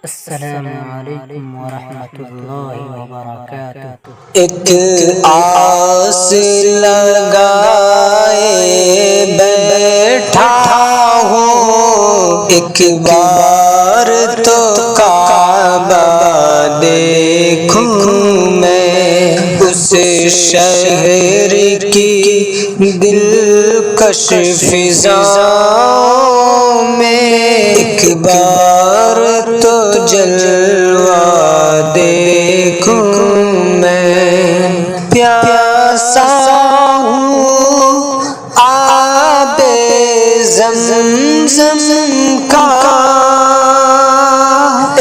السلام علیکم ورحمۃ اللہ وبرکاتہ۔ ایک آس لگائے بیٹھا ہوں، ایک بار تو کعبہ دیکھوں میں، اس شہر کی دلکش فضاؤں میں ایک بار تو جلوہ دیکھوں میں۔ پیاسا ہوں آب زمزم کا،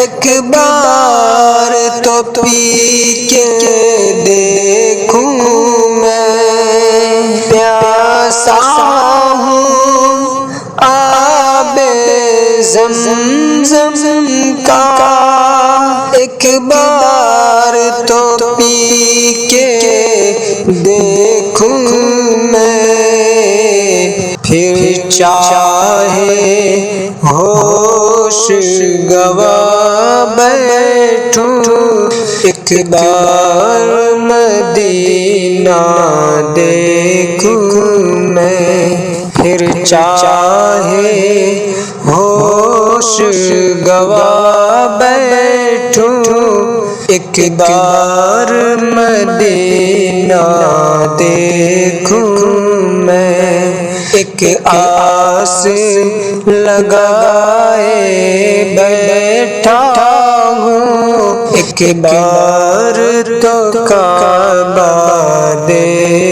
ایک بار تو پی کے دیکھوں میں۔ پیاسا ہوں آب زمزم کا، ایک بار تو پی کے دیکھوں میں۔ پھر چاہے ہوش گوا بیٹھوں، ایک بار مدینہ دیکھوں میں۔ پھر چاہے ہوش گوا بیٹھوں، ایک بار مدینہ دیکھوں میں۔ ایک آس لگائے بیٹھا ہوں، ایک بار تو کعبہ دیکھوں